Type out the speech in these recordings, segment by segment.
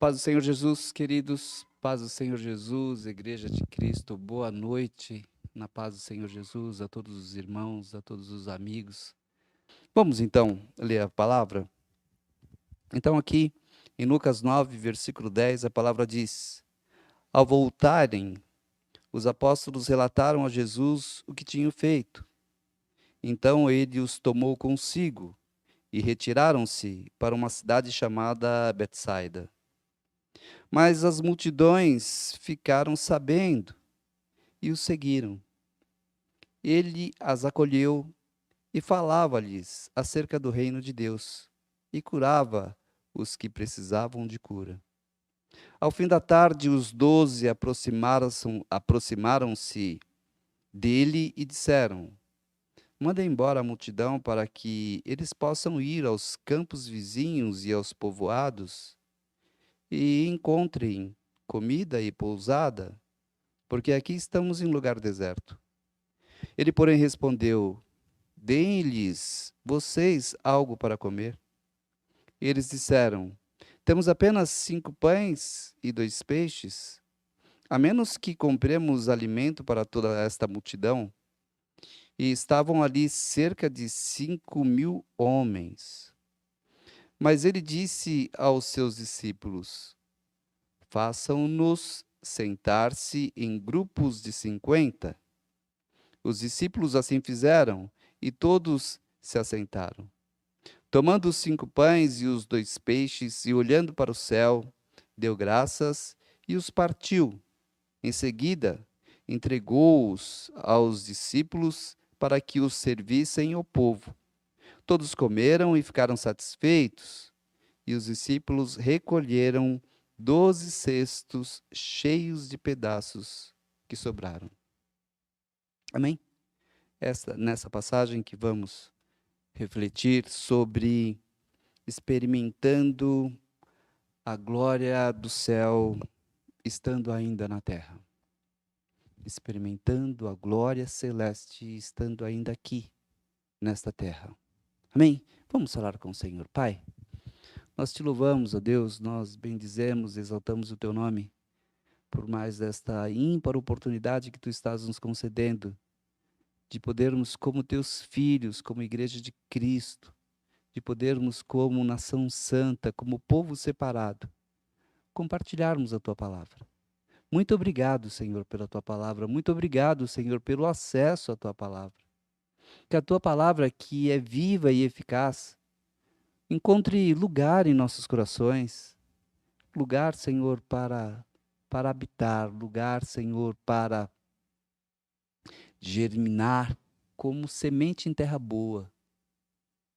Paz do Senhor Jesus, queridos, paz do Senhor Jesus, Igreja de Cristo, boa noite, na paz do Senhor Jesus, a todos os irmãos, a todos os amigos. Vamos então ler a palavra? Então, aqui em Lucas 9, versículo 10, a palavra diz: Ao voltarem, os apóstolos relataram a Jesus o que tinham feito. Então ele os tomou consigo e retiraram-se para uma cidade chamada Betsaida. Mas as multidões ficaram sabendo e os seguiram. Ele as acolheu e falava-lhes acerca do reino de Deus e curava os que precisavam de cura. Ao fim da tarde, os 12 aproximaram-se dele e disseram: Manda embora a multidão para que eles possam ir aos campos vizinhos e aos povoados e encontrem comida e pousada, porque aqui estamos em lugar deserto. Ele, porém, respondeu: Deem-lhes vocês algo para comer. Eles disseram: Temos apenas 5 pães e 2 peixes, a menos que compremos alimento para toda esta multidão. E estavam ali cerca de 5.000 homens. Mas ele disse aos seus discípulos: Façam-nos sentar-se em grupos de 50. Os discípulos assim fizeram, e todos se assentaram. Tomando os 5 pães e os 2 peixes, e olhando para o céu, deu graças e os partiu. Em seguida, entregou-os aos discípulos para que os servissem ao povo. Todos comeram e ficaram satisfeitos, e os discípulos recolheram 12 cestos cheios de pedaços que sobraram. Amém? Nessa passagem que vamos refletir sobre experimentando a glória do céu estando ainda na terra. Experimentando a glória celeste estando ainda aqui, nesta terra. Amém? Vamos falar com o Senhor. Pai, nós te louvamos, ó Deus, nós bendizemos, exaltamos o teu nome, por mais esta ímpar oportunidade que tu estás nos concedendo, de podermos, como teus filhos, como igreja de Cristo, de podermos, como nação santa, como povo separado, compartilharmos a tua palavra. Muito obrigado, Senhor, pela tua palavra. Muito obrigado, Senhor, pelo acesso à tua palavra. Que a tua palavra, que é viva e eficaz, encontre lugar em nossos corações. Lugar, Senhor, para habitar. Lugar, Senhor, para germinar como semente em terra boa.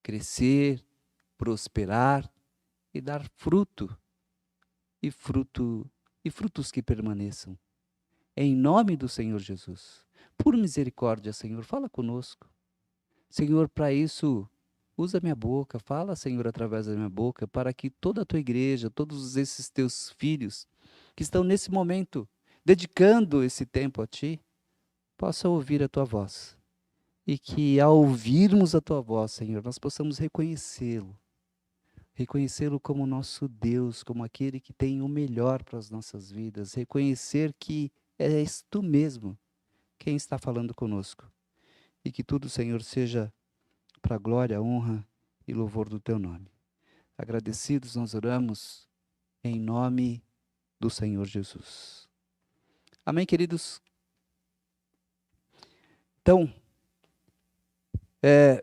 Crescer, prosperar e dar fruto. E frutos que permaneçam. Em nome do Senhor Jesus. Por misericórdia, Senhor, fala conosco. Senhor, para isso, usa minha boca, fala, Senhor, através da minha boca, para que toda a tua igreja, todos esses teus filhos, que estão nesse momento, dedicando esse tempo a ti, possam ouvir a tua voz. E que ao ouvirmos a tua voz, Senhor, nós possamos reconhecê-lo. Reconhecê-lo como nosso Deus, como aquele que tem o melhor para as nossas vidas. Reconhecer que és tu mesmo quem está falando conosco. E que tudo, Senhor, seja para a glória, honra e louvor do teu nome. Agradecidos nós oramos em nome do Senhor Jesus. Amém, queridos? Então,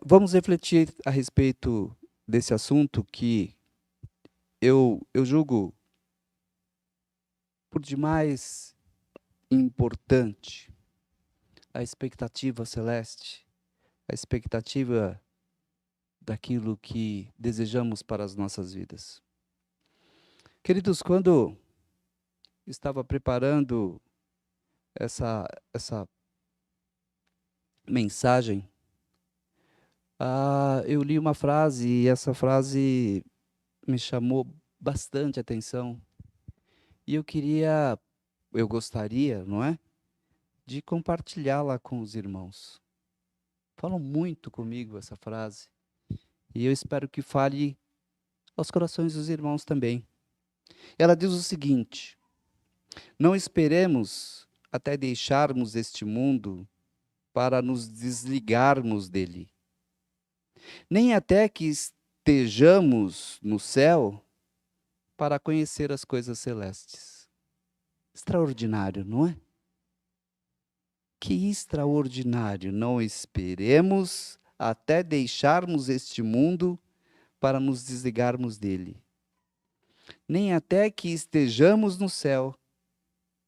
vamos refletir a respeito desse assunto que eu julgo por demais importante. A expectativa celeste, a expectativa daquilo que desejamos para as nossas vidas. Queridos, quando estava preparando essa mensagem, eu li uma frase e essa frase me chamou bastante atenção. E eu gostaria, não é, de compartilhá-la com os irmãos. Falam muito comigo essa frase. E eu espero que fale aos corações dos irmãos também. Ela diz o seguinte: não esperemos até deixarmos este mundo para nos desligarmos dele, nem até que estejamos no céu para conhecer as coisas celestes. Extraordinário, não é? Que extraordinário! Não esperemos até deixarmos este mundo para nos desligarmos dele, nem até que estejamos no céu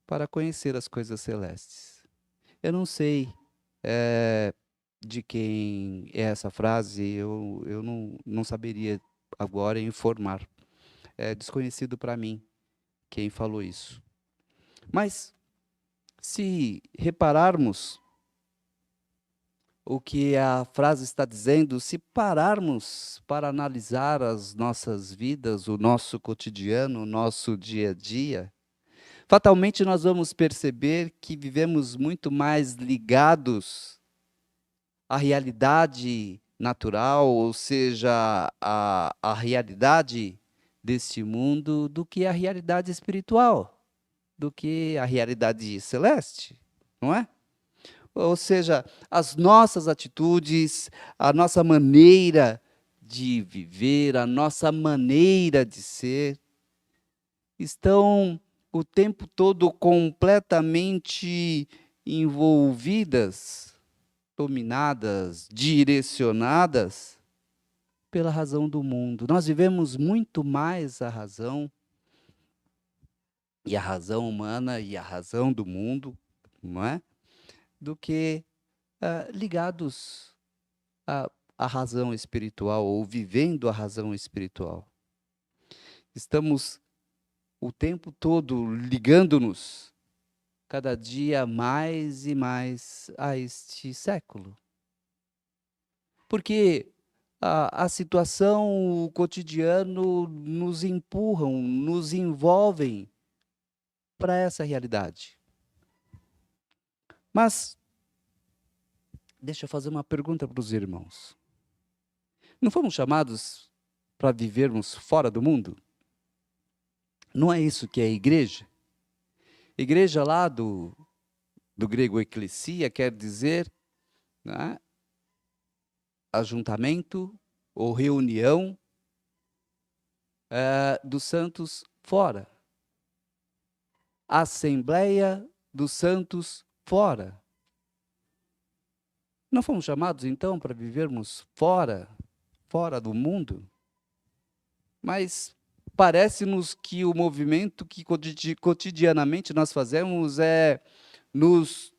para conhecer as coisas celestes. Eu não sei de quem é essa frase, eu não saberia agora informar. É desconhecido para mim quem falou isso. Mas, se repararmos o que a frase está dizendo, se pararmos para analisar as nossas vidas, o nosso cotidiano, o nosso dia a dia, fatalmente nós vamos perceber que vivemos muito mais ligados à realidade natural, ou seja, à realidade deste mundo, do que à realidade espiritual, do que à realidade celeste, não é? Ou seja, as nossas atitudes, a nossa maneira de viver, a nossa maneira de ser, estão o tempo todo completamente envolvidas, dominadas, direcionadas pela razão do mundo. Nós vivemos muito mais a razão humana e a razão do mundo, não é? Do que ligados à razão espiritual, ou vivendo a razão espiritual. Estamos o tempo todo ligando-nos cada dia mais e mais a este século. Porque a situação, o cotidiano nos empurram, nos envolvem para essa realidade. Mas, deixa eu fazer uma pergunta para os irmãos. Não fomos chamados para vivermos fora do mundo? Não é isso que é a igreja? Igreja lá do grego eclesia quer dizer, né, ajuntamento ou reunião dos santos fora. Assembleia dos santos fora. Não fomos chamados, então, para vivermos fora do mundo? Mas parece-nos que o movimento que cotidianamente nós fazemos é nos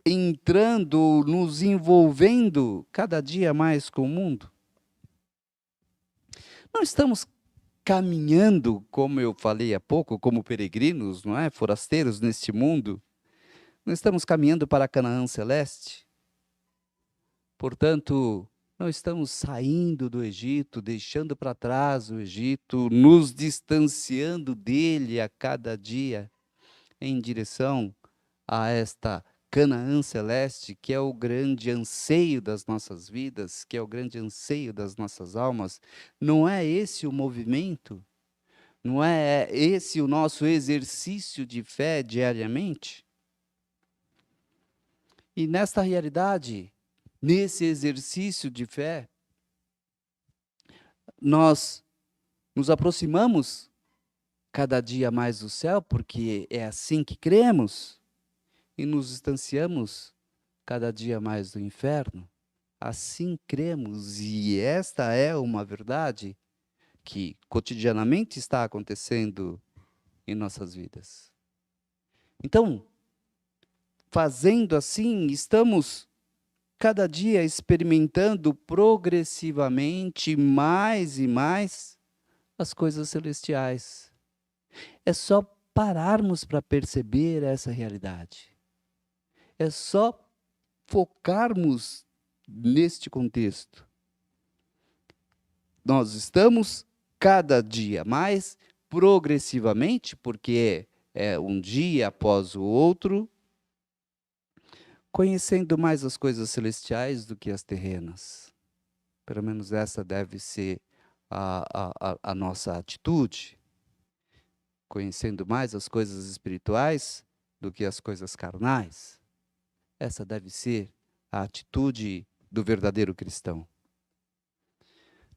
entrando, nos envolvendo cada dia mais com o mundo. Não estamos caminhando, como eu falei há pouco, como peregrinos, não é? Forasteiros neste mundo. Não estamos caminhando para Canaã celeste. Portanto, não estamos saindo do Egito, deixando para trás o Egito, nos distanciando dele a cada dia em direção a esta Canaã celeste, que é o grande anseio das nossas vidas, que é o grande anseio das nossas almas. Não é esse o movimento? Não é esse o nosso exercício de fé diariamente? E nesta realidade, nesse exercício de fé, nós nos aproximamos cada dia mais do céu, porque é assim que cremos, e nos distanciamos cada dia mais do inferno. Assim cremos, e esta é uma verdade que cotidianamente está acontecendo em nossas vidas. Então, fazendo assim, estamos cada dia experimentando progressivamente mais e mais as coisas celestiais. É só pararmos para perceber essa realidade. É só focarmos neste contexto. Nós estamos cada dia mais progressivamente, porque é um dia após o outro, conhecendo mais as coisas celestiais do que as terrenas. Pelo menos essa deve ser a nossa atitude, conhecendo mais as coisas espirituais do que as coisas carnais. Essa deve ser a atitude do verdadeiro cristão.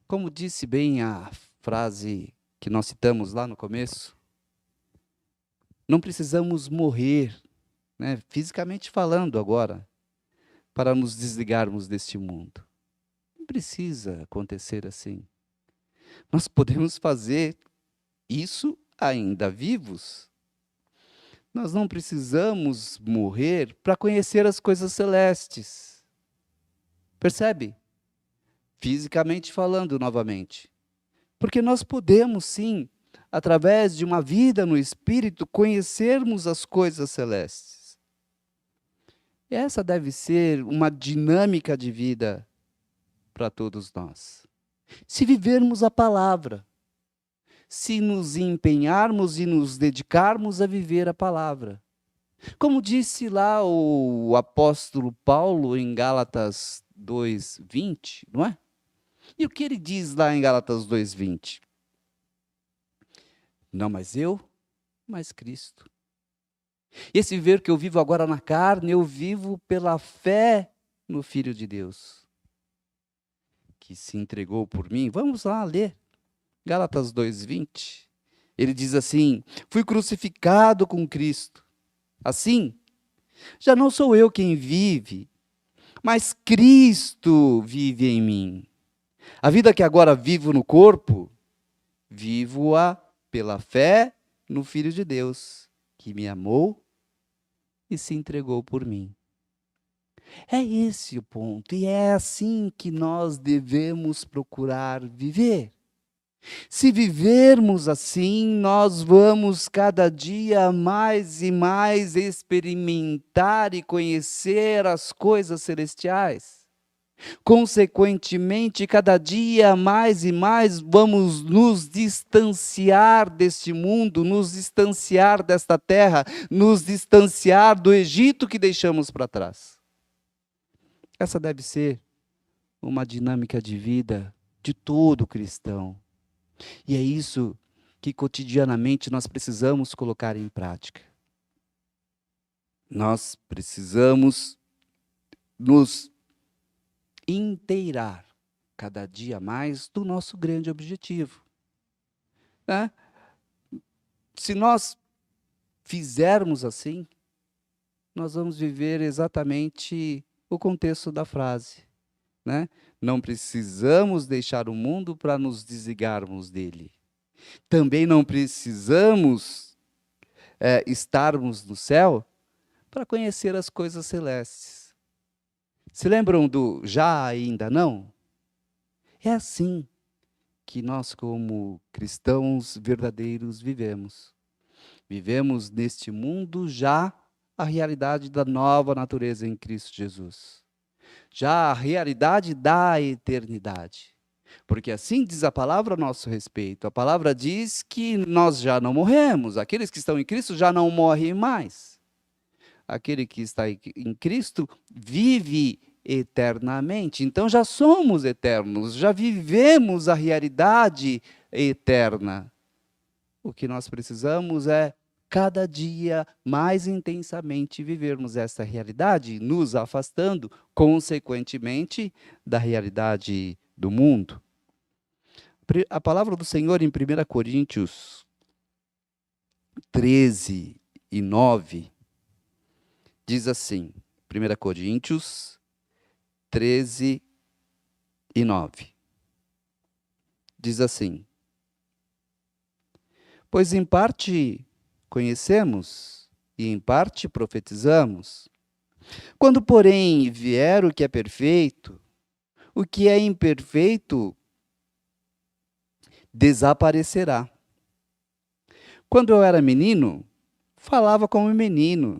Como disse bem a frase que nós citamos lá no começo, não precisamos morrer, né, fisicamente falando agora, para nos desligarmos deste mundo. Não precisa acontecer assim. Nós podemos fazer isso ainda vivos. Nós não precisamos morrer para conhecer as coisas celestes. Percebe? Fisicamente falando novamente. Porque nós podemos, sim, através de uma vida no Espírito, conhecermos as coisas celestes. Essa deve ser uma dinâmica de vida para todos nós. Se vivermos a palavra, se nos empenharmos e nos dedicarmos a viver a palavra. Como disse lá o apóstolo Paulo em Gálatas 2:20, não é? E o que ele diz lá em Gálatas 2:20? Não mais eu, mas Cristo. Esse viver que eu vivo agora na carne, eu vivo pela fé no Filho de Deus, que se entregou por mim. Vamos lá ler. Gálatas 2:20. Ele diz assim: fui crucificado com Cristo. Assim, já não sou eu quem vive, mas Cristo vive em mim. A vida que agora vivo no corpo, vivo-a pela fé no Filho de Deus, que me amou e se entregou por mim. É esse o ponto, e é assim que nós devemos procurar viver. Se vivermos assim, nós vamos cada dia mais e mais experimentar e conhecer as coisas celestiais. Consequentemente, cada dia mais e mais vamos nos distanciar deste mundo, nos distanciar desta terra, nos distanciar do Egito que deixamos para trás. Essa deve ser uma dinâmica de vida de todo cristão. E é isso que cotidianamente nós precisamos colocar em prática. Nós precisamos nos inteirar cada dia mais do nosso grande objetivo. Né? Se nós fizermos assim, nós vamos viver exatamente o contexto da frase. Né? Não precisamos deixar o mundo para nos desligarmos dele. Também não precisamos estarmos no céu para conhecer as coisas celestes. Se lembram do já ainda não? É assim que nós, como cristãos verdadeiros, vivemos. Vivemos neste mundo já a realidade da nova natureza em Cristo Jesus. Já a realidade da eternidade. Porque assim diz a palavra a nosso respeito. A palavra diz que nós já não morremos. Aqueles que estão em Cristo já não morrem mais. Aquele que está em Cristo vive eternamente. Então já somos eternos, já vivemos a realidade eterna. O que nós precisamos é cada dia mais intensamente vivermos essa realidade, nos afastando, consequentemente, da realidade do mundo. A palavra do Senhor em 1 Coríntios 13:9 diz assim, 1 Coríntios 13:9. Diz assim: pois em parte conhecemos e em parte profetizamos. Quando, porém, vier o que é perfeito, o que é imperfeito desaparecerá. Quando eu era menino, falava como menino,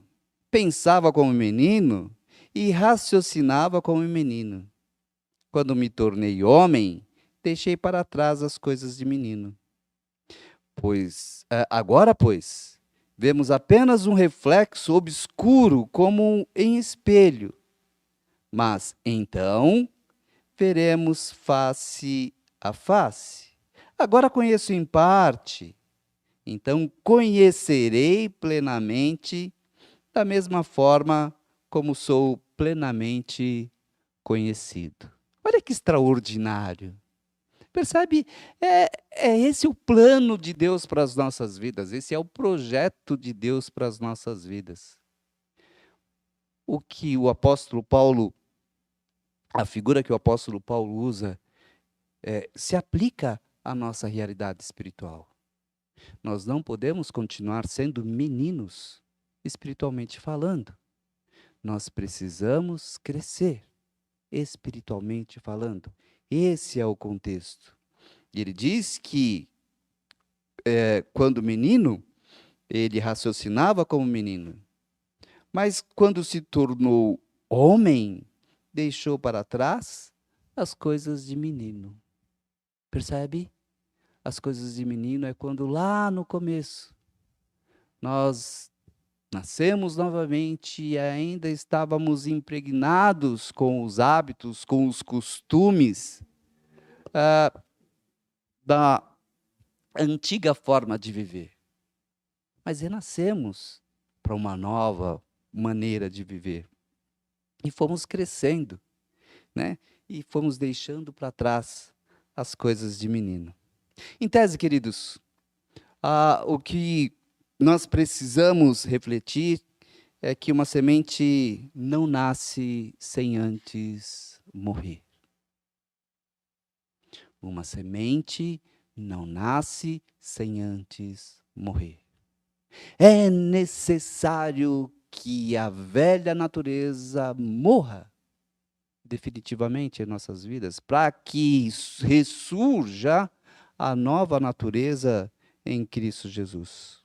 pensava como menino e raciocinava como menino. Quando me tornei homem, deixei para trás as coisas de menino. Agora, vemos apenas um reflexo obscuro como em espelho. Mas então veremos face a face. Agora conheço em parte, então conhecerei plenamente, da mesma forma como sou plenamente conhecido. Olha que extraordinário. Percebe? É esse o plano de Deus para as nossas vidas, esse é o projeto de Deus para as nossas vidas. O que o apóstolo Paulo, a figura que o apóstolo Paulo usa, se aplica à nossa realidade espiritual. Nós não podemos continuar sendo meninos, espiritualmente falando. Nós precisamos crescer, espiritualmente falando. Esse é o contexto. E ele diz que, quando menino, ele raciocinava como menino. Mas quando se tornou homem, deixou para trás as coisas de menino. Percebe? As coisas de menino é quando lá no começo nós nascemos novamente e ainda estávamos impregnados com os hábitos, com os costumes da antiga forma de viver. Mas renascemos para uma nova maneira de viver. E fomos crescendo, né? E fomos deixando para trás as coisas de menino. Em tese, queridos, o que nós precisamos refletir é que uma semente não nasce sem antes morrer. Uma semente não nasce sem antes morrer. É necessário que a velha natureza morra definitivamente em nossas vidas, para que ressurja a nova natureza em Cristo Jesus.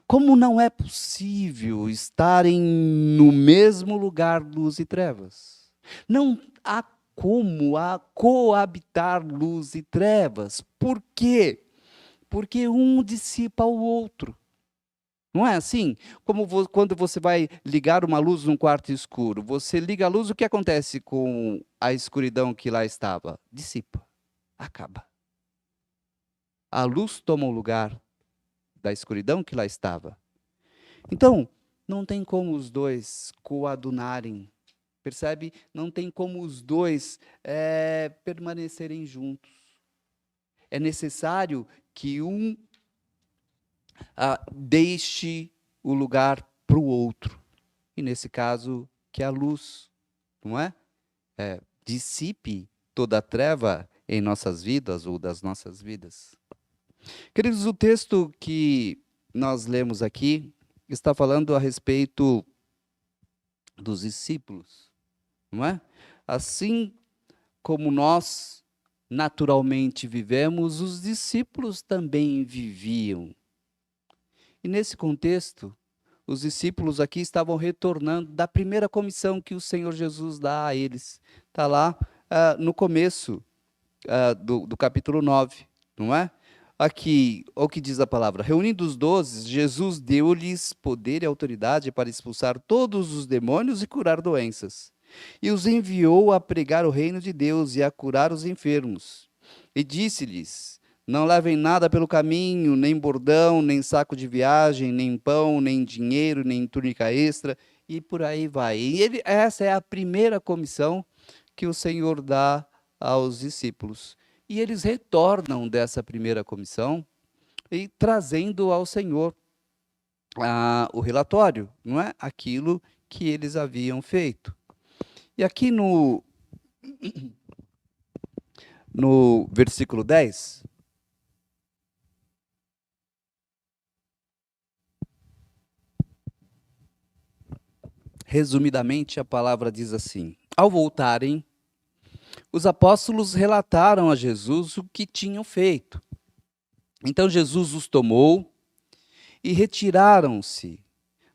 Como não é possível estarem no mesmo lugar luz e trevas? Não há como coabitar luz e trevas. Por quê? Porque um dissipa o outro. Não é assim? Como quando você vai ligar uma luz num quarto escuro, você liga a luz, o que acontece com a escuridão que lá estava? Dissipa, acaba. A luz toma o lugar da escuridão que lá estava. Então, não tem como os dois coadunarem, percebe? Não tem como os dois permanecerem juntos. É necessário que um deixe o lugar para o outro. E nesse caso, que a luz, não é? Dissipe toda a treva em nossas vidas ou das nossas vidas. Queridos, o texto que nós lemos aqui está falando a respeito dos discípulos, não é? Assim como nós naturalmente vivemos, os discípulos também viviam. E nesse contexto, os discípulos aqui estavam retornando da primeira comissão que o Senhor Jesus dá a eles. Está lá no começo do capítulo 9, não é? Aqui, o que diz a palavra? Reunindo os 12, Jesus deu-lhes poder e autoridade para expulsar todos os demônios e curar doenças. E os enviou a pregar o reino de Deus e a curar os enfermos. E disse-lhes: não levem nada pelo caminho, nem bordão, nem saco de viagem, nem pão, nem dinheiro, nem túnica extra, e por aí vai. E essa é a primeira comissão que o Senhor dá aos discípulos. E eles retornam dessa primeira comissão e trazendo ao Senhor o relatório, não é? Aquilo que eles haviam feito. E aqui no versículo 10, resumidamente, a palavra diz assim: ao voltarem, os apóstolos relataram a Jesus o que tinham feito. Então Jesus os tomou e retiraram-se,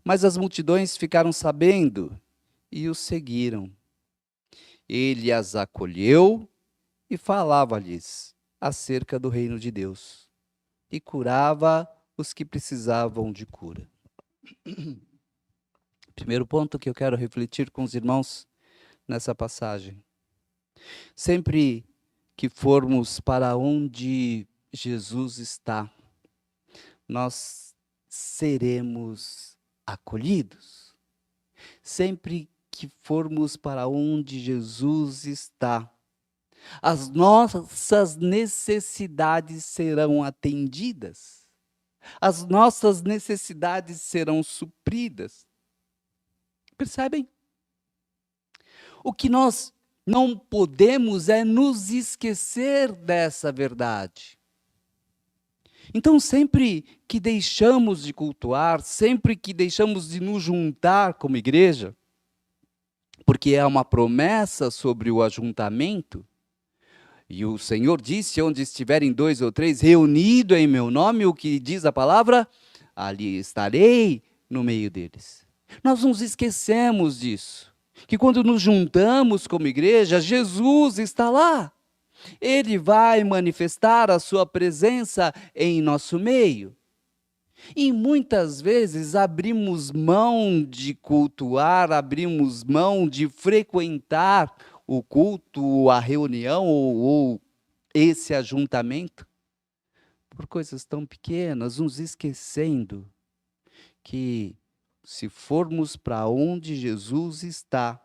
mas as multidões ficaram sabendo e os seguiram. Ele as acolheu e falava-lhes acerca do reino de Deus e curava os que precisavam de cura. Primeiro ponto que eu quero refletir com os irmãos nessa passagem. Sempre que formos para onde Jesus está, nós seremos acolhidos. Sempre que formos para onde Jesus está, as nossas necessidades serão atendidas, as nossas necessidades serão supridas. Percebem? O que nós não podemos é nos esquecer dessa verdade. Então, sempre que deixamos de cultuar, sempre que deixamos de nos juntar como igreja, porque é uma promessa sobre o ajuntamento, e o Senhor disse, onde estiverem 2 ou 3 reunidos em meu nome, o que diz a palavra? Ali estarei no meio deles. Nós nos esquecemos disso, que quando nos juntamos como igreja, Jesus está lá. Ele vai manifestar a sua presença em nosso meio. E muitas vezes abrimos mão de cultuar, abrimos mão de frequentar o culto, a reunião ou esse ajuntamento, por coisas tão pequenas, nos esquecendo que se formos para onde Jesus está,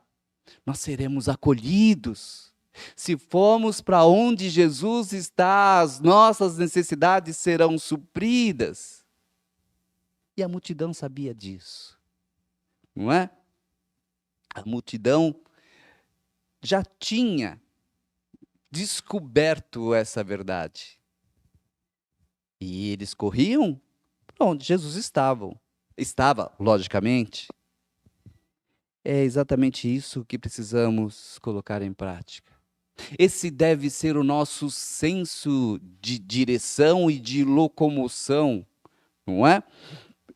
nós seremos acolhidos. Se formos para onde Jesus está, as nossas necessidades serão supridas. E a multidão sabia disso, não é? A multidão já tinha descoberto essa verdade. E eles corriam para onde Jesus estava, logicamente. É exatamente isso que precisamos colocar em prática. Esse deve ser o nosso senso de direção e de locomoção, não é?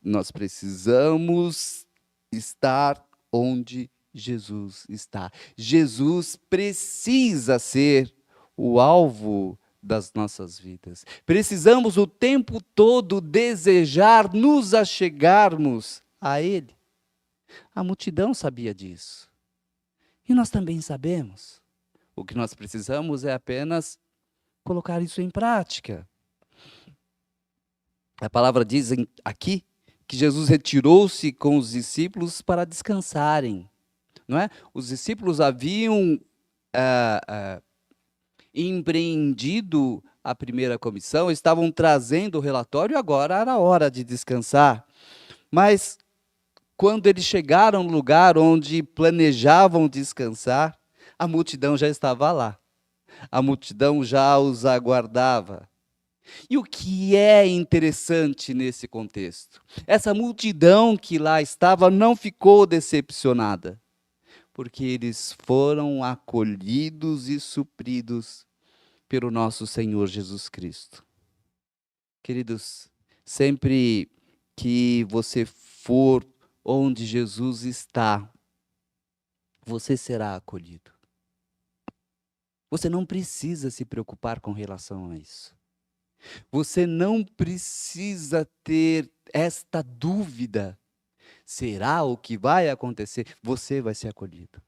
Nós precisamos estar onde Jesus está. Jesus precisa ser o alvo das nossas vidas. Precisamos o tempo todo desejar nos achegarmos a Ele. A multidão sabia disso. E nós também sabemos. O que nós precisamos é apenas colocar isso em prática. A palavra diz aqui que Jesus retirou-se com os discípulos para descansarem, não é? Os discípulos haviam empreendido a primeira comissão, estavam trazendo o relatório, agora era hora de descansar. Mas quando eles chegaram no lugar onde planejavam descansar, a multidão já estava lá. A multidão já os aguardava. E o que é interessante nesse contexto? Essa multidão que lá estava não ficou decepcionada, porque eles foram acolhidos e supridos pelo nosso Senhor Jesus Cristo. Queridos, sempre que você for onde Jesus está, você será acolhido. Você não precisa se preocupar com relação a isso. Você não precisa ter esta dúvida. Será o que vai acontecer? Você vai ser acolhido.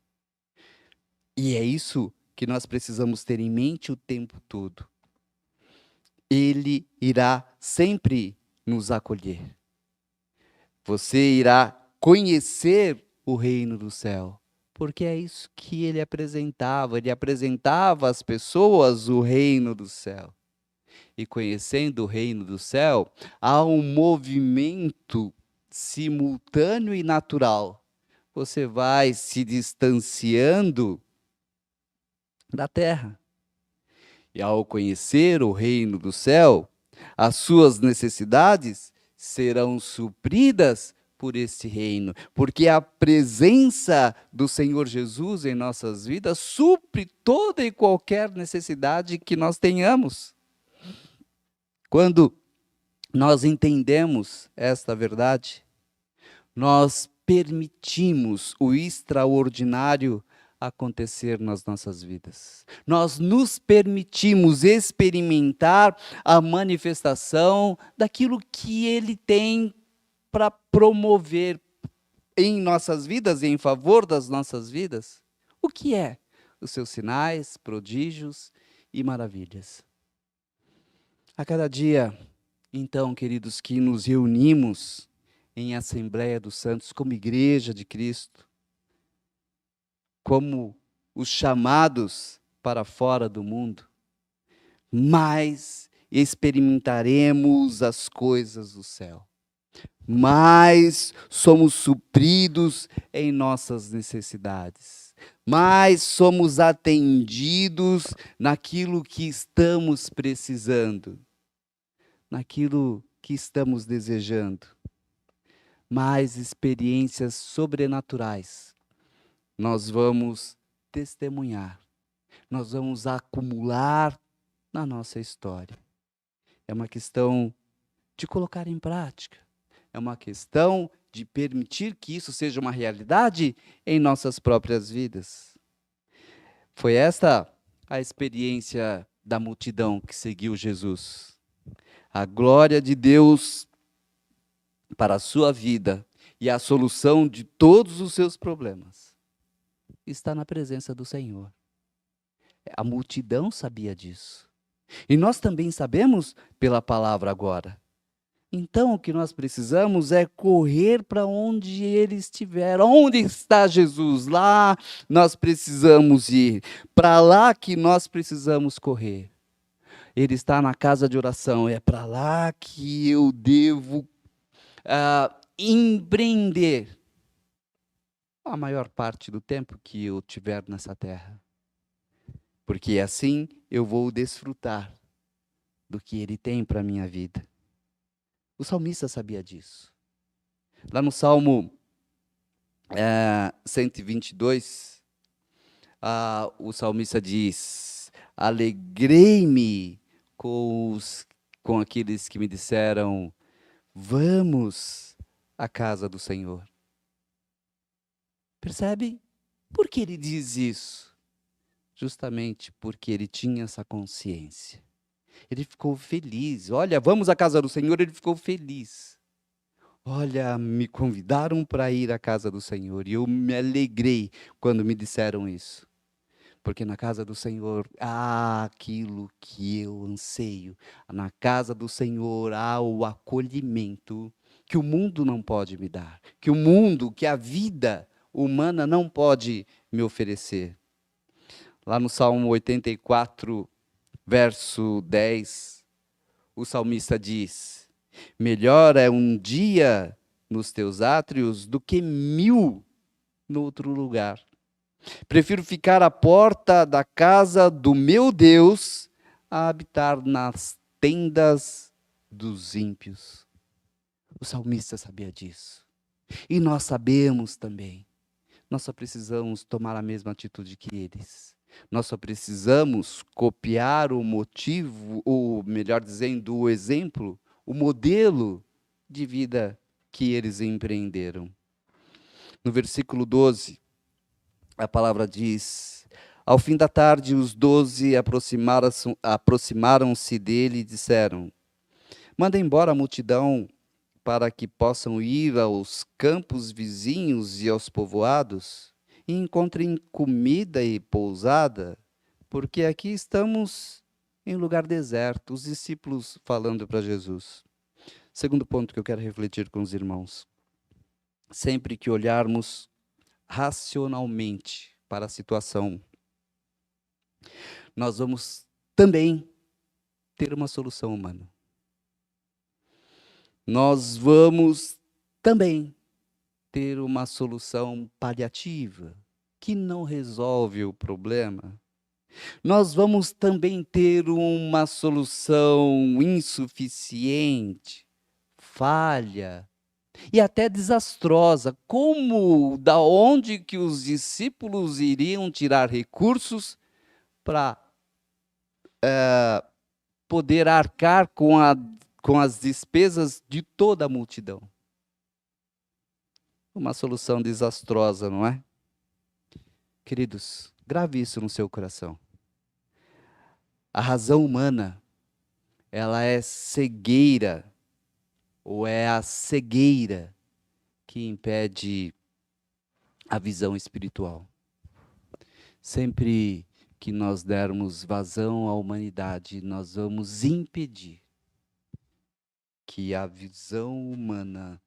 E é isso que nós precisamos ter em mente o tempo todo. Ele irá sempre nos acolher. Você irá conhecer o reino do céu. Porque é isso que ele apresentava às pessoas o reino do céu. E conhecendo o reino do céu, há um movimento simultâneo e natural. Você vai se distanciando da terra. E ao conhecer o reino do céu, as suas necessidades serão supridas por esse reino, porque a presença do Senhor Jesus em nossas vidas supre toda e qualquer necessidade que nós tenhamos. Quando nós entendemos esta verdade, nós permitimos o extraordinário acontecer nas nossas vidas. Nós nos permitimos experimentar a manifestação daquilo que Ele tem para promover em nossas vidas e em favor das nossas vidas. O que é? Os seus sinais, prodígios e maravilhas. A cada dia, então, queridos, que nos reunimos em Assembleia dos Santos como Igreja de Cristo, como os chamados para fora do mundo, mais experimentaremos as coisas do céu, mais somos supridos em nossas necessidades, mais somos atendidos naquilo que estamos precisando, naquilo que estamos desejando, mais experiências sobrenaturais nós vamos testemunhar, nós vamos acumular na nossa história. É uma questão de colocar em prática, é uma questão de permitir que isso seja uma realidade em nossas próprias vidas. Foi esta a experiência da multidão que seguiu Jesus. A glória de Deus para a sua vida e a solução de todos os seus problemas está na presença do Senhor. A multidão sabia disso. E nós também sabemos pela palavra agora. Então, o que nós precisamos é correr para onde ele estiver. Onde está Jesus? Lá nós precisamos ir. Para lá que nós precisamos correr. Ele está na casa de oração. É para lá que eu devo empreender a maior parte do tempo que eu tiver nessa terra. Porque assim eu vou desfrutar do que ele tem para a minha vida. O salmista sabia disso. Lá no Salmo 122, o salmista diz: alegrei-me com aqueles que me disseram, vamos à casa do Senhor. Percebe? Por que ele diz isso? Justamente porque ele tinha essa consciência. Ele ficou feliz. Olha, vamos à casa do Senhor, ele ficou feliz. Olha, me convidaram para ir à casa do Senhor e eu me alegrei quando me disseram isso. Porque na casa do Senhor há aquilo que eu anseio. Na casa do Senhor há o acolhimento que o mundo não pode me dar, que a vida humana não pode me oferecer. Lá no Salmo 84, verso 10, o salmista diz: melhor é um dia nos teus átrios do que 1000 no outro lugar. Prefiro ficar à porta da casa do meu Deus a habitar nas tendas dos ímpios. O salmista sabia disso. E nós sabemos também. Nós só precisamos tomar a mesma atitude que eles. Nós só precisamos copiar o motivo, ou melhor dizendo, o exemplo, o modelo de vida que eles empreenderam. No versículo 12, a palavra diz: ao fim da tarde, os 12 aproximaram-se dele e disseram: manda embora a multidão para que possam ir aos campos vizinhos e aos povoados e encontrem comida e pousada, porque aqui estamos em lugar deserto. Os discípulos falando para Jesus. Segundo ponto que eu quero refletir com os irmãos. Sempre que olharmos racionalmente para a situação, nós vamos também ter uma solução humana. Nós vamos também ter uma solução paliativa, que não resolve o problema. Nós vamos também ter uma solução insuficiente, falha e até desastrosa. Da onde que os discípulos iriam tirar recursos para poder arcar com as despesas de toda a multidão? Uma solução desastrosa, não é? Queridos, grave isso no seu coração. A razão humana, ela é cegueira, ou é a cegueira que impede a visão espiritual. Sempre que nós dermos vazão à humanidade, nós vamos impedir que a visão humana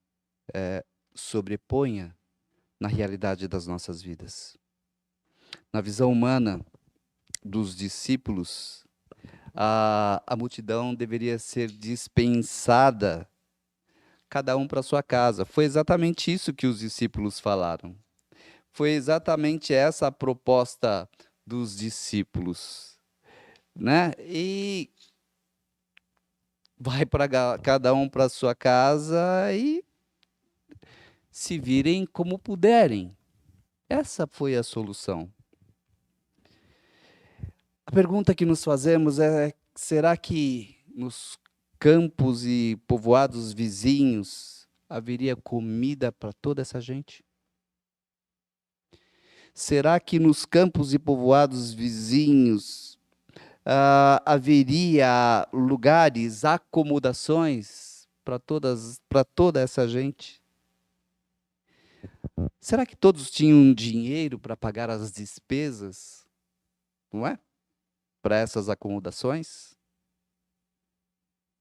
sobreponha na realidade das nossas vidas. Na visão humana dos discípulos, a multidão deveria ser dispensada, cada um para sua casa. Foi exatamente isso que os discípulos falaram. Foi exatamente essa a proposta dos discípulos, né? E vai para cada um para sua casa e se virem como puderem. Essa foi a solução. A pergunta que nos fazemos é: será que nos campos e povoados vizinhos haveria comida para toda essa gente? Será que nos campos e povoados vizinhos haveria lugares, acomodações para toda essa gente? Será que todos tinham dinheiro para pagar as despesas, não é? Para essas acomodações?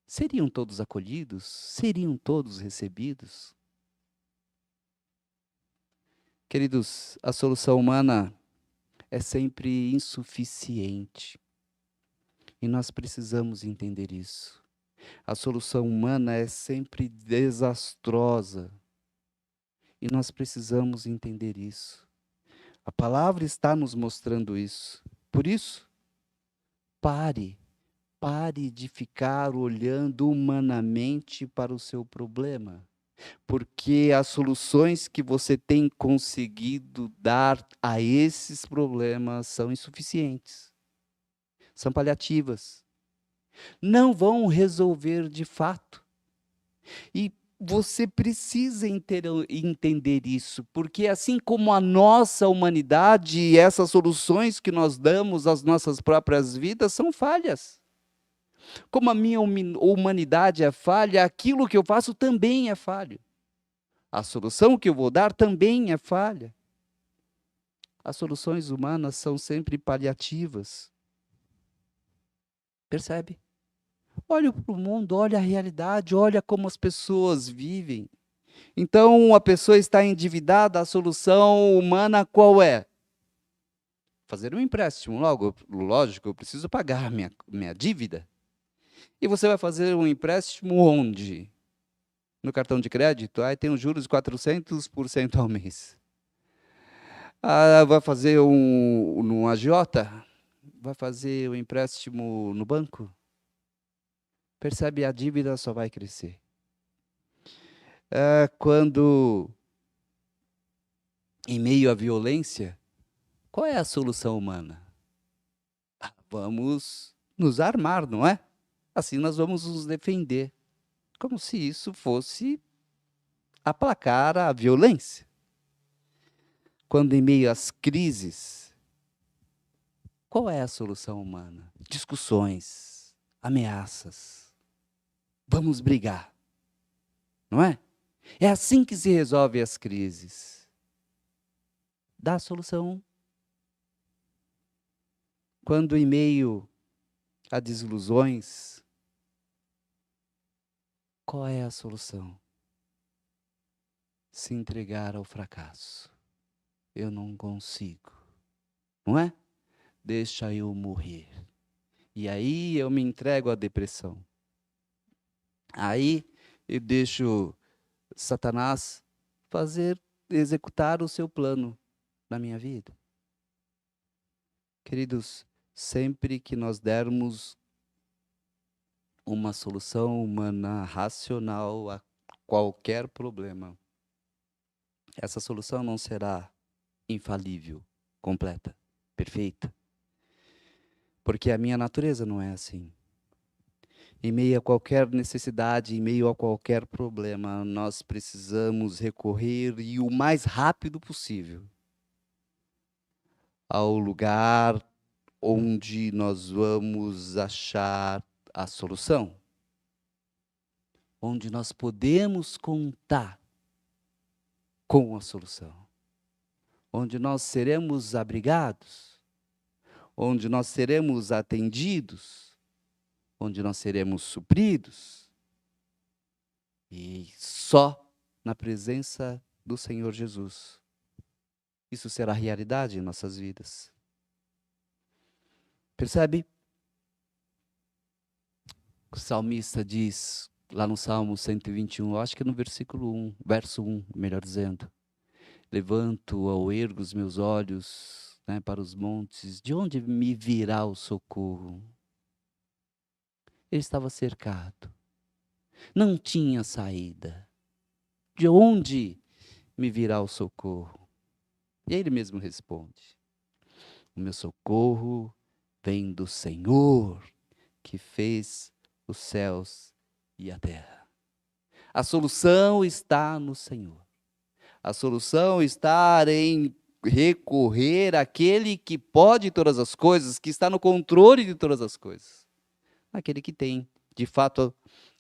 Seriam todos acolhidos? Seriam todos recebidos? Queridos, a solução humana é sempre insuficiente. E nós precisamos entender isso. A solução humana é sempre desastrosa. E nós precisamos entender isso. A palavra está nos mostrando isso. Por isso, pare de ficar olhando humanamente para o seu problema. Porque as soluções que você tem conseguido dar a esses problemas são insuficientes. São paliativas. Não vão resolver de fato. E você precisa entender isso, porque assim como a nossa humanidade e essas soluções que nós damos às nossas próprias vidas são falhas. Como a minha humanidade é falha, aquilo que eu faço também é falho. A solução que eu vou dar também é falha. As soluções humanas são sempre paliativas. Percebe? Olha para o mundo, olha a realidade, olha como as pessoas vivem. Então, a pessoa está endividada, a solução humana qual é? Fazer um empréstimo. Logo, lógico, eu preciso pagar minha dívida. E você vai fazer um empréstimo onde? No cartão de crédito? Aí tem os juros de 400% ao mês. Vai fazer no agiota? Vai fazer um empréstimo no banco? Percebe, a dívida só vai crescer. Quando, em meio à violência, qual é a solução humana? Vamos nos armar, não é? Assim nós vamos nos defender. Como se isso fosse aplacar a violência. Quando em meio às crises, qual é a solução humana? Discussões, ameaças. Vamos brigar, não é? É assim que se resolve as crises. Dá a solução. Quando em meio a desilusões, qual é a solução? Se entregar ao fracasso. Eu não consigo, não é? Deixa eu morrer. E aí eu me entrego à depressão. Aí eu deixo Satanás executar o seu plano na minha vida. Queridos, sempre que nós dermos uma solução humana racional a qualquer problema, essa solução não será infalível, completa, perfeita. Porque a minha natureza não é assim. Em meio a qualquer necessidade, em meio a qualquer problema, nós precisamos recorrer, e o mais rápido possível, ao lugar onde nós vamos achar a solução. Onde nós podemos contar com a solução. Onde nós seremos abrigados. onde nós seremos atendidos, onde nós seremos supridos, e só na presença do Senhor Jesus. Isso será realidade em nossas vidas. Percebe? O salmista diz, lá no Salmo 121, acho que no versículo 1, verso 1, melhor dizendo: levanto ou ergo os meus olhos, né, para os montes, de onde me virá o socorro? Ele estava cercado, não tinha saída. De onde me virá o socorro? E ele mesmo responde: o meu socorro vem do Senhor, que fez os céus e a terra. A solução está no Senhor. A solução está em recorrer àquele que pode todas as coisas, que está no controle de todas as coisas. Aquele que tem, de fato,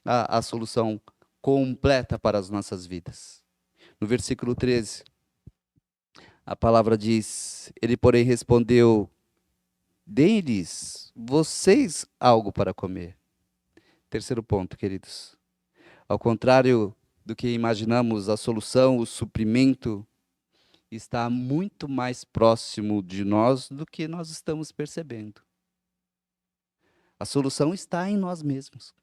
a solução completa para as nossas vidas. No versículo 13, a palavra diz: ele, porém, respondeu: deem-lhes vocês algo para comer. Terceiro ponto, queridos. Ao contrário do que imaginamos, a solução, o suprimento, está muito mais próximo de nós do que nós estamos percebendo. A solução está em nós mesmos.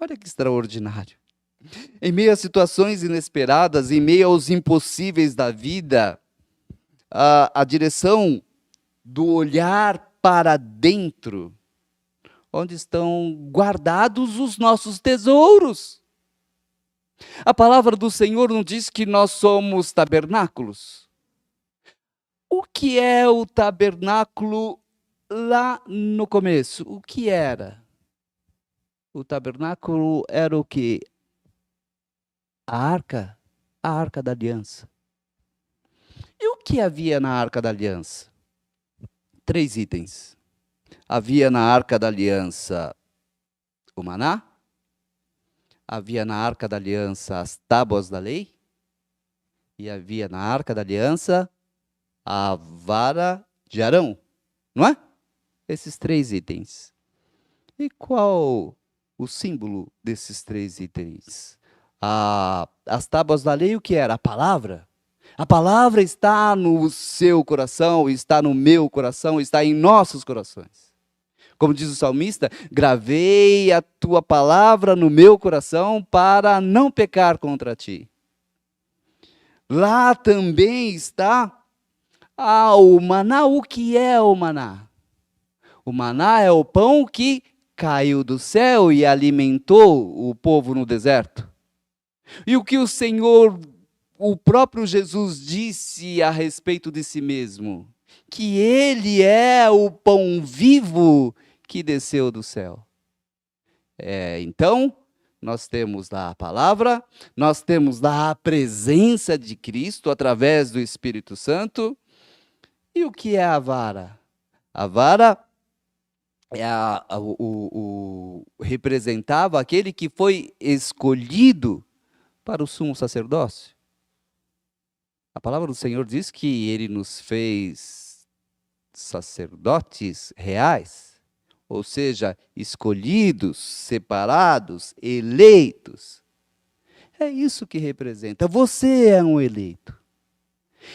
Olha que extraordinário. Em meio a situações inesperadas, em meio aos impossíveis da vida, a direção do olhar para dentro, onde estão guardados os nossos tesouros. A palavra do Senhor não diz que nós somos tabernáculos. O que é o tabernáculo lá no começo? O que era? O tabernáculo era o quê? A arca da aliança. E o que havia na arca da aliança? 3 itens. Havia na arca da aliança o maná, havia na arca da aliança as tábuas da lei, e havia na arca da aliança a vara de Arão, não é? Esses 3 itens. E qual o símbolo desses 3 itens? As tábuas da lei, o que era? A palavra. A palavra está no seu coração, está no meu coração, está em nossos corações. Como diz o salmista: gravei a tua palavra no meu coração para não pecar contra ti. Lá também está o maná. O que é o maná? O maná é o pão que caiu do céu e alimentou o povo no deserto. E o que o Senhor, o próprio Jesus, disse a respeito de si mesmo? Que Ele é o pão vivo que desceu do céu. Então, nós temos lá a palavra, nós temos lá a presença de Cristo através do Espírito Santo. E o que é a vara? A vara representava aquele que foi escolhido para o sumo sacerdócio. A palavra do Senhor diz que Ele nos fez sacerdotes reais, ou seja, escolhidos, separados, eleitos. É isso que representa. Você é um eleito.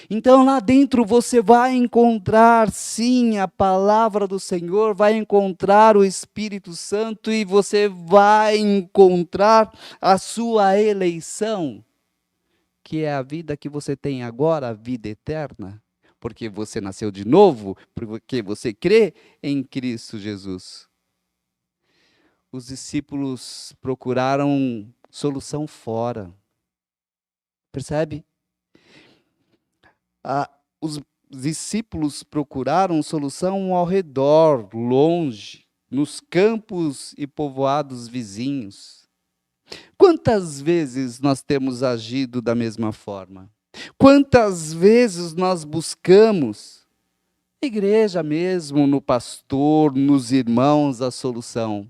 Então lá dentro você vai encontrar, sim, a palavra do Senhor, vai encontrar o Espírito Santo e você vai encontrar a sua eleição, que é a vida que você tem agora, a vida eterna, porque você nasceu de novo, porque você crê em Cristo Jesus. Os discípulos procuraram solução fora. Percebe? Os discípulos procuraram solução ao redor, longe, nos campos e povoados vizinhos. Quantas vezes nós temos agido da mesma forma? Quantas vezes nós buscamos, igreja mesmo, no pastor, nos irmãos, a solução?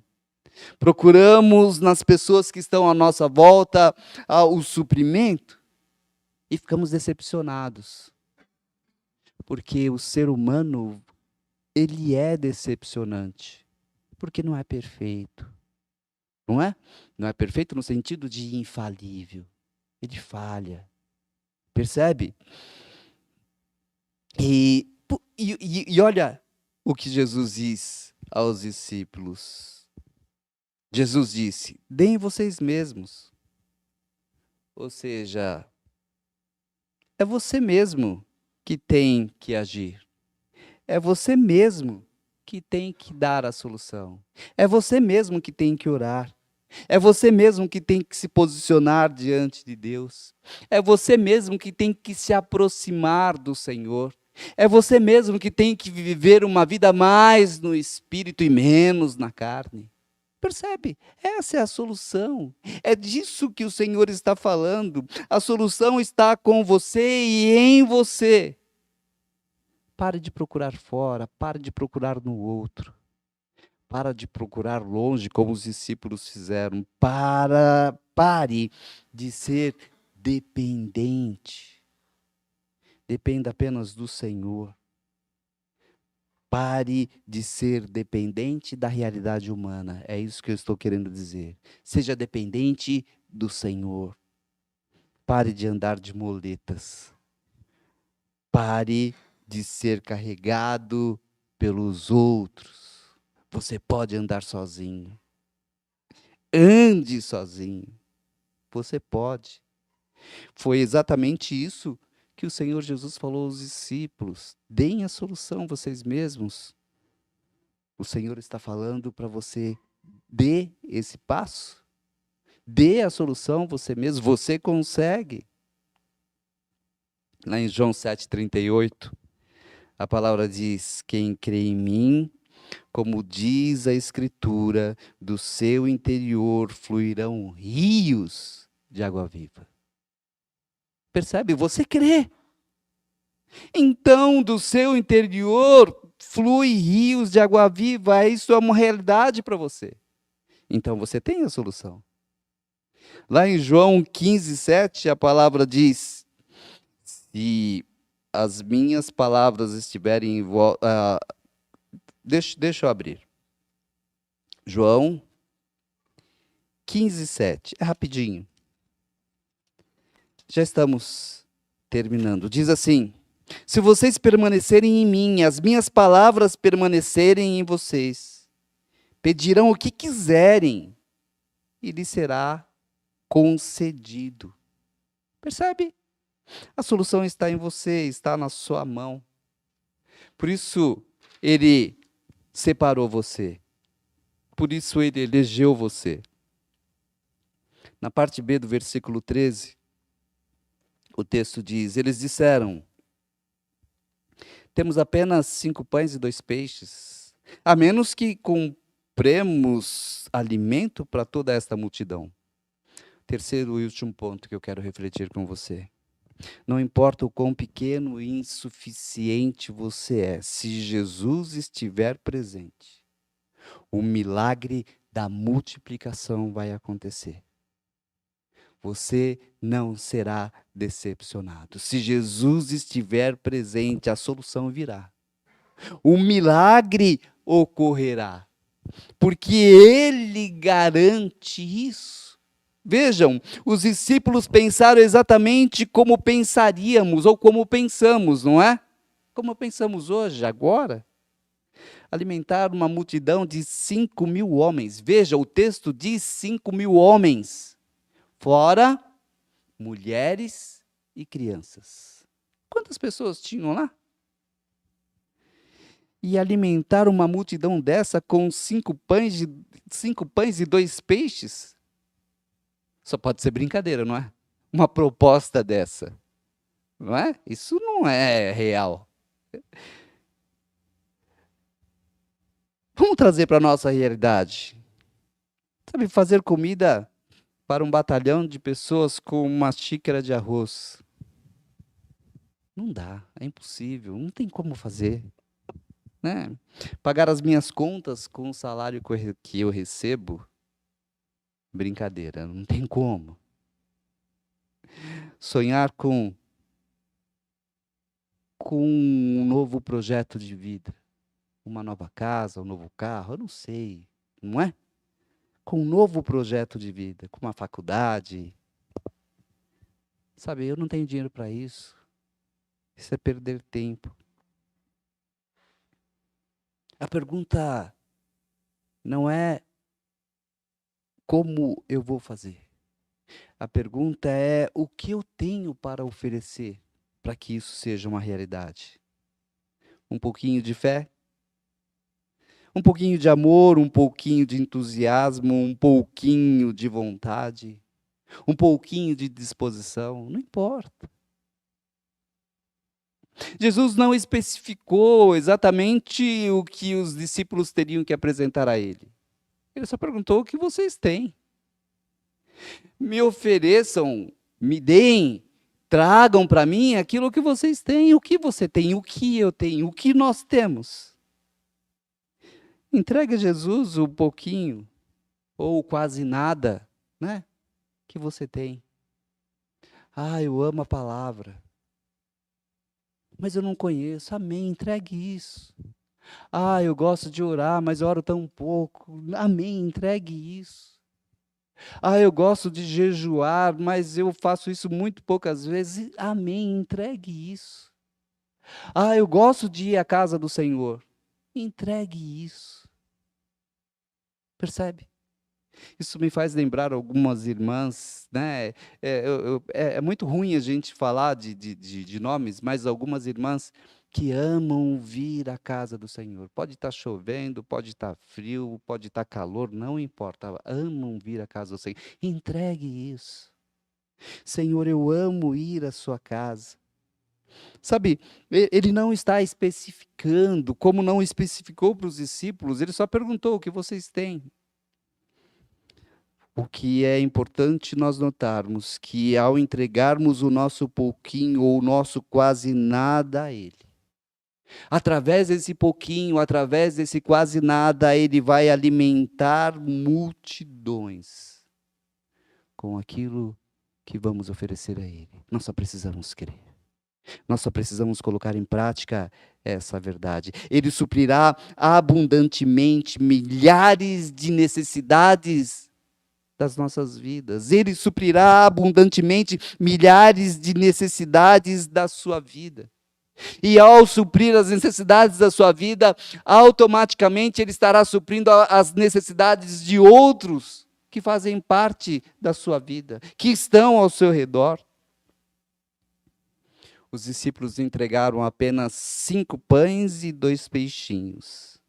Procuramos nas pessoas que estão à nossa volta o suprimento e ficamos decepcionados. Porque o ser humano ele é decepcionante, porque não é perfeito, não é? Não é perfeito no sentido de infalível. Ele falha, percebe? E olha o que Jesus diz aos discípulos. Jesus disse: deem vocês mesmos. Ou seja, é você mesmo que tem que agir. É você mesmo que tem que dar a solução. É você mesmo que tem que orar. É você mesmo que tem que se posicionar diante de Deus. É você mesmo que tem que se aproximar do Senhor. É você mesmo que tem que viver uma vida mais no espírito e menos na carne. Percebe? Essa é a solução. É disso que o Senhor está falando. A solução está com você e em você. Pare de procurar fora, pare de procurar no outro. Para de procurar longe, como os discípulos fizeram. Pare de ser dependente. Dependa apenas do Senhor. Pare de ser dependente da realidade humana. É isso que eu estou querendo dizer. Seja dependente do Senhor. Pare de andar de moletas. Pare de ser carregado pelos outros. Você pode andar sozinho. Ande sozinho. Você pode. Foi exatamente isso que o Senhor Jesus falou aos discípulos. Deem a solução vocês mesmos. O Senhor está falando para você, dê esse passo. Dê a solução você mesmo, você consegue. Lá em João 7,38, a palavra diz: quem crê em mim, como diz a Escritura, do seu interior fluirão rios de água viva. Percebe? Você crê. Então, do seu interior flui rios de água viva. Isso é uma realidade para você. Então, você tem a solução. Lá em João 15,7, a palavra diz: se as minhas palavras estiverem em volta. Deixa eu abrir. João 15,7. É rapidinho. Já estamos terminando. Diz assim: se vocês permanecerem em mim, as minhas palavras permanecerem em vocês, pedirão o que quiserem e lhes será concedido. Percebe? A solução está em você, está na sua mão. Por isso, ele separou você. Por isso, ele elegeu você. Na parte B do versículo 13, o texto diz: eles disseram: temos apenas 5 pães e 2 peixes, a menos que compremos alimento para toda esta multidão. Terceiro e último ponto que eu quero refletir com você. Não importa o quão pequeno e insuficiente você é, se Jesus estiver presente, o milagre da multiplicação vai acontecer. Você não será decepcionado. Se Jesus estiver presente, a solução virá. O milagre ocorrerá, porque Ele garante isso. Vejam, os discípulos pensaram exatamente como pensaríamos ou como pensamos, não é? Como pensamos hoje, agora. Alimentar uma multidão de 5.000 homens. Veja, o texto diz 5.000 homens, fora mulheres e crianças. Quantas pessoas tinham lá? E alimentar uma multidão dessa com 5 pães e 2 peixes? Só pode ser brincadeira, não é? Uma proposta dessa, não é? Isso não é real. Vamos trazer para a nossa realidade. Sabe, fazer comida para um batalhão de pessoas com uma xícara de arroz. Não dá, é impossível, não tem como fazer. Né? Pagar as minhas contas com o salário que eu recebo, brincadeira, não tem como. Sonhar com um novo projeto de vida. uma nova casa, um novo carro, eu não sei, não é? Com um novo projeto de vida, com uma faculdade. Sabe, eu não tenho dinheiro para isso. Isso é perder tempo. A pergunta não é como eu vou fazer. A pergunta é o que eu tenho para oferecer para que isso seja uma realidade. Um pouquinho de fé, um pouquinho de amor, um pouquinho de entusiasmo, um pouquinho de vontade, um pouquinho de disposição, não importa. Jesus não especificou exatamente o que os discípulos teriam que apresentar a ele. Ele só perguntou o que vocês têm. Me ofereçam, me deem, tragam para mim aquilo que vocês têm. O que você tem, o que eu tenho, o que nós temos. Entregue a Jesus o pouquinho, ou quase nada, né, que você tem. Ah, eu amo a palavra, mas eu não conheço. Amém, entregue isso. Ah, eu gosto de orar, mas eu oro tão pouco. Amém, entregue isso. Ah, eu gosto de jejuar, mas eu faço isso muito poucas vezes. Amém, entregue isso. Ah, eu gosto de ir à casa do Senhor. Entregue isso. Percebe? Isso me faz lembrar algumas irmãs, né? É muito ruim a gente falar de nomes, mas algumas irmãs que amam vir à casa do Senhor. Pode estar chovendo, pode estar frio, pode estar calor, não importa. Amam vir à casa do Senhor. Entregue isso. Senhor, eu amo ir à sua casa. Sabe, ele não está especificando, como não especificou para os discípulos, ele só perguntou o que vocês têm. O que é importante nós notarmos que ao entregarmos o nosso pouquinho ou o nosso quase nada a Ele, através desse pouquinho, através desse quase nada, Ele vai alimentar multidões com aquilo que vamos oferecer a Ele. Nós só precisamos crer. Nós só precisamos colocar em prática essa verdade. Ele suprirá abundantemente milhares de necessidades das nossas vidas. Ele suprirá abundantemente milhares de necessidades da sua vida. E ao suprir as necessidades da sua vida, automaticamente ele estará suprindo as necessidades de outros que fazem parte da sua vida, que estão ao seu redor. Os discípulos entregaram apenas 5 pães e 2 peixinhos.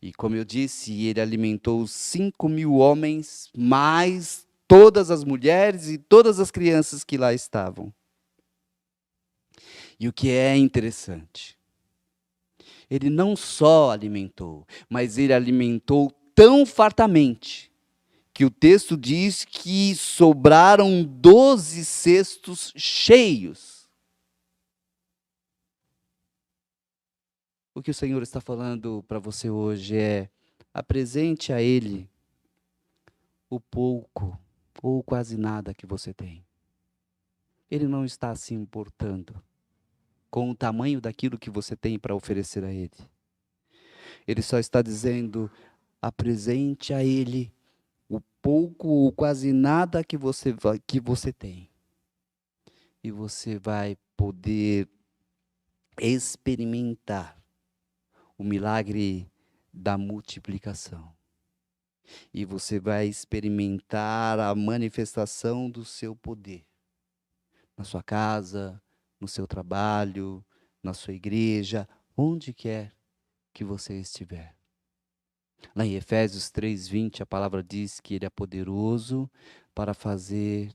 E como eu disse, ele alimentou 5.000 homens, mais todas as mulheres e todas as crianças que lá estavam. E o que é interessante, ele não só alimentou, mas ele alimentou tão fartamente, que o texto diz que sobraram 12 cestos cheios. O que o Senhor está falando para você hoje é: apresente a Ele o pouco ou quase nada que você tem. Ele não está se importando com o tamanho daquilo que você tem para oferecer a Ele. Ele só está dizendo: apresente a Ele o pouco ou quase nada que você tem. E você vai poder experimentar o milagre da multiplicação. E você vai experimentar a manifestação do seu poder na sua casa, no seu trabalho, na sua igreja, onde quer que você estiver. Lá em Efésios 3:20, a palavra diz que ele é poderoso para fazer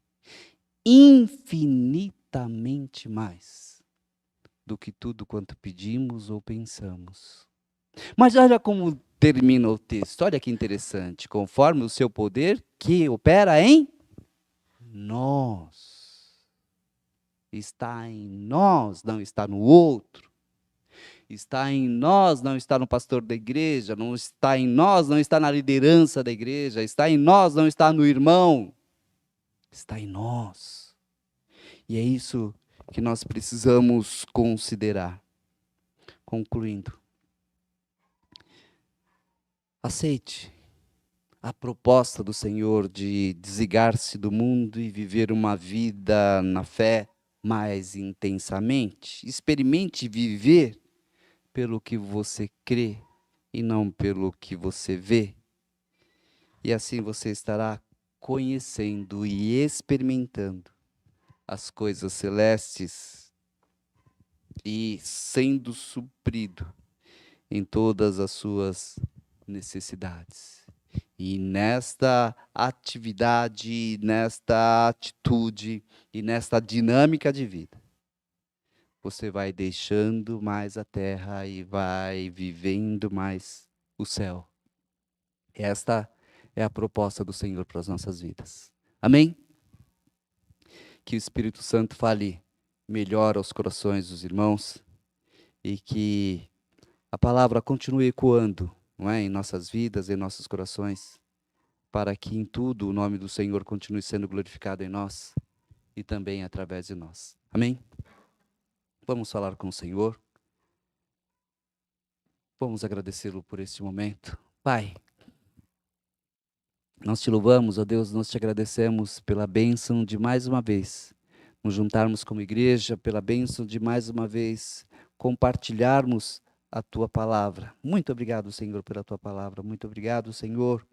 infinitamente mais do que tudo quanto pedimos ou pensamos. Mas olha como termina o texto. Olha que interessante. Conforme o seu poder que opera em nós. Está em nós, não está no outro. Está em nós, não está no pastor da igreja. Não está em nós, não está na liderança da igreja. Está em nós, não está no irmão. Está em nós. E é isso que nós precisamos considerar. Concluindo. Aceite a proposta do Senhor de desligar-se do mundo e viver uma vida na fé mais intensamente. Experimente viver pelo que você crê e não pelo que você vê. E assim você estará conhecendo e experimentando as coisas celestes e sendo suprido em todas as suas necessidades. E nesta atividade, nesta atitude e nesta dinâmica de vida, você vai deixando mais a terra e vai vivendo mais o céu. Esta é a proposta do Senhor para as nossas vidas. Amém? Que o Espírito Santo fale melhor aos corações dos irmãos e que a palavra continue ecoando, não é, em nossas vidas, em nossos corações, para que em tudo o nome do Senhor continue sendo glorificado em nós e também através de nós. Amém? Vamos falar com o Senhor. Vamos agradecê-lo por este momento. Pai, nós te louvamos, ó Deus, nós te agradecemos pela bênção de mais uma vez nos juntarmos como igreja, pela bênção de mais uma vez compartilharmos a tua palavra. Muito obrigado, Senhor, pela tua palavra. Muito obrigado, Senhor,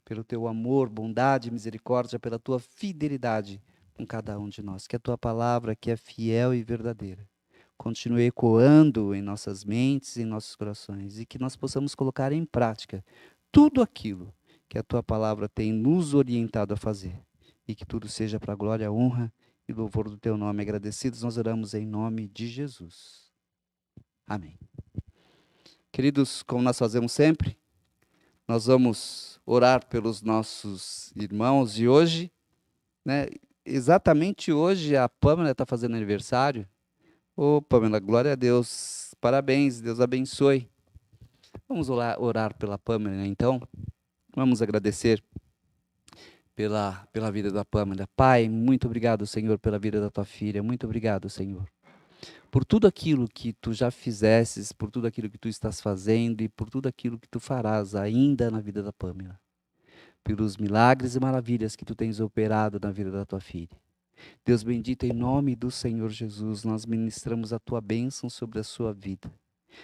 pelo teu amor, bondade e misericórdia, pela tua fidelidade com cada um de nós. Que a tua palavra, que é fiel e verdadeira, continue ecoando em nossas mentes e em nossos corações e que nós possamos colocar em prática tudo aquilo que a tua palavra tem nos orientado a fazer e que tudo seja para a glória, honra e louvor do teu nome. Agradecidos nós oramos em nome de Jesus. Amém. Queridos, como nós fazemos sempre, nós vamos orar pelos nossos irmãos e hoje, né, exatamente hoje a Pâmela está fazendo aniversário. Ô, Pâmela, glória a Deus, parabéns, Deus abençoe. Vamos orar pela Pâmela, né, então? Vamos agradecer pela vida da Pâmela. Pai, muito obrigado, Senhor, pela vida da tua filha. Muito obrigado, Senhor, por tudo aquilo que tu já fizesses, por tudo aquilo que tu estás fazendo e por tudo aquilo que tu farás ainda na vida da Pâmela. Pelos milagres e maravilhas que tu tens operado na vida da tua filha. Deus bendito, em nome do Senhor Jesus, nós ministramos a tua bênção sobre a sua vida.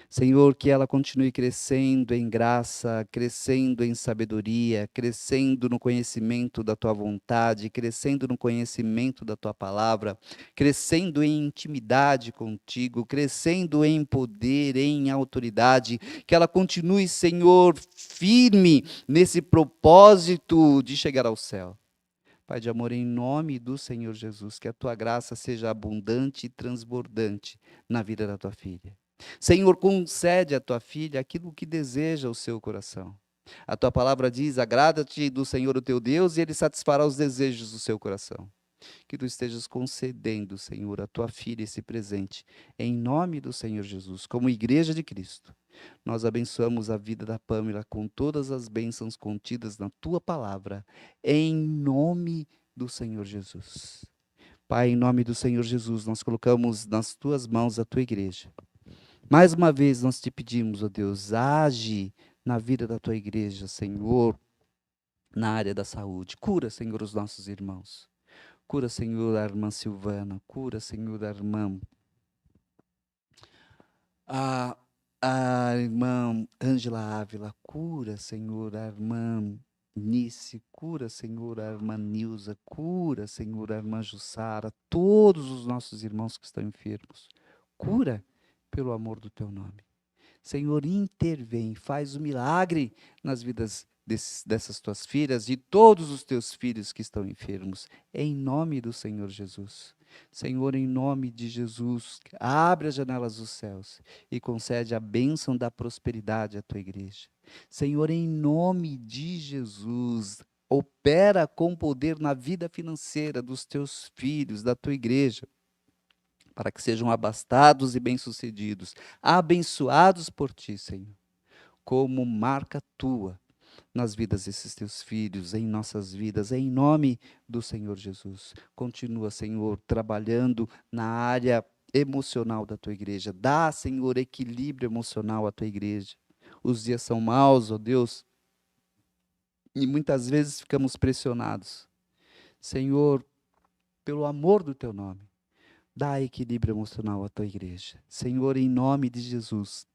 Senhor, que ela continue crescendo em graça, crescendo em sabedoria, crescendo no conhecimento da tua vontade, crescendo no conhecimento da tua palavra, crescendo em intimidade contigo, crescendo em poder, em autoridade, que ela continue, Senhor, firme nesse propósito de chegar ao céu. Pai de amor, em nome do Senhor Jesus, que a tua graça seja abundante e transbordante na vida da tua filha. Senhor, concede à tua filha aquilo que deseja o seu coração. A tua palavra diz: agrada-te do Senhor o teu Deus e ele satisfará os desejos do seu coração. Que tu estejas concedendo, Senhor, à tua filha esse presente, em nome do Senhor Jesus, como igreja de Cristo. Nós abençoamos a vida da Pâmela com todas as bênçãos contidas na tua palavra, em nome do Senhor Jesus. Pai, em nome do Senhor Jesus, nós colocamos nas tuas mãos a tua igreja. Mais uma vez nós te pedimos, ó Deus, age na vida da tua igreja, Senhor, na área da saúde. Cura, Senhor, os nossos irmãos. Cura, Senhor, a irmã Silvana. Cura, Senhor, a, a irmã Ângela Ávila. Cura, Senhor, a irmã Nice. Cura, Senhor, a irmã Nilza. Cura, Senhor, a irmã Jussara. Todos os nossos irmãos que estão enfermos. Cura pelo amor do teu nome. Senhor, intervém, faz o milagre nas vidas dessas tuas filhas e todos os teus filhos que estão enfermos, em nome do Senhor Jesus. Senhor, em nome de Jesus, abre as janelas dos céus e concede a bênção da prosperidade à tua igreja. Senhor, em nome de Jesus, opera com poder na vida financeira dos teus filhos, da tua igreja, para que sejam abastados e bem-sucedidos, abençoados por ti, Senhor, como marca tua nas vidas desses teus filhos, em nossas vidas, em nome do Senhor Jesus. Continua, Senhor, trabalhando na área emocional da tua igreja. Dá, Senhor, equilíbrio emocional à tua igreja. Os dias são maus, ó Deus, E muitas vezes ficamos pressionados. Senhor, pelo amor do teu nome, dá equilíbrio emocional à tua igreja. Senhor, em nome de Jesus,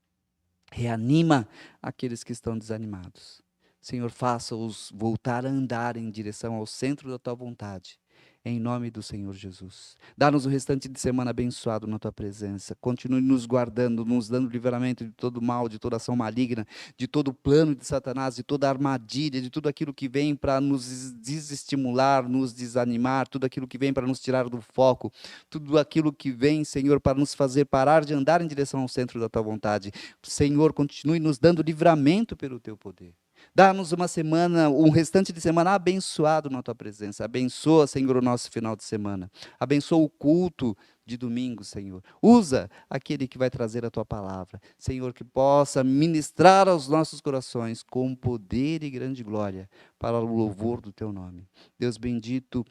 reanima aqueles que estão desanimados. Senhor, faça-os voltar a andar em direção ao centro da tua vontade. Em nome do Senhor Jesus. Dá-nos o restante de semana abençoado na tua presença. Continue nos guardando, nos dando livramento de todo mal, de toda ação maligna, de todo plano de Satanás, de toda armadilha, de tudo aquilo que vem para nos desestimular, nos desanimar, tudo aquilo que vem para nos tirar do foco, tudo aquilo que vem, Senhor, para nos fazer parar de andar em direção ao centro da tua vontade. Senhor, continue nos dando livramento pelo teu poder. Dá-nos uma semana, um restante de semana abençoado na tua presença. Abençoa, Senhor, o nosso final de semana. Abençoa o culto de domingo, Senhor. Usa aquele que vai trazer a tua palavra. Senhor, que possa ministrar aos nossos corações com poder e grande glória para o louvor do teu nome. Deus bendito,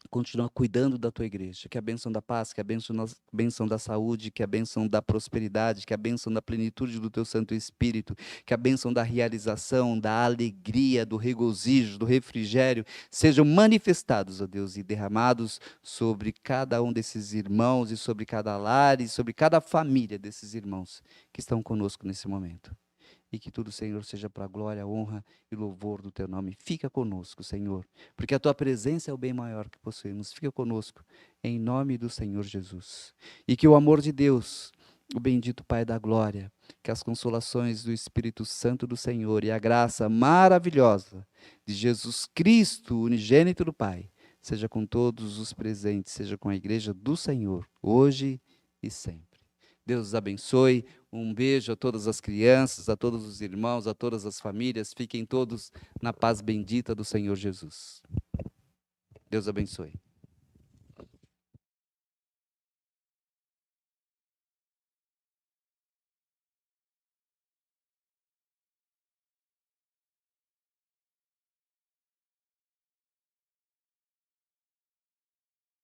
continua cuidando da tua igreja, que a bênção da paz, que a bênção da saúde, que a bênção da prosperidade, que a bênção da plenitude do teu Santo Espírito, que a bênção da realização, da alegria, do regozijo, do refrigério, sejam manifestados, ó Deus, e derramados sobre cada um desses irmãos, e sobre cada lar, e sobre cada família desses irmãos que estão conosco nesse momento. E que tudo, Senhor, seja para a glória, honra e louvor do teu nome. Fica conosco, Senhor, porque a tua presença é o bem maior que possuímos. Fica conosco, em nome do Senhor Jesus. E que o amor de Deus, o bendito Pai da glória, que as consolações do Espírito Santo do Senhor e a graça maravilhosa de Jesus Cristo, unigênito do Pai, seja com todos os presentes, seja com a igreja do Senhor, hoje e sempre. Deus os abençoe. Um beijo a todas as crianças, a todos os irmãos, a todas as famílias. Fiquem todos na paz bendita do Senhor Jesus. Deus abençoe.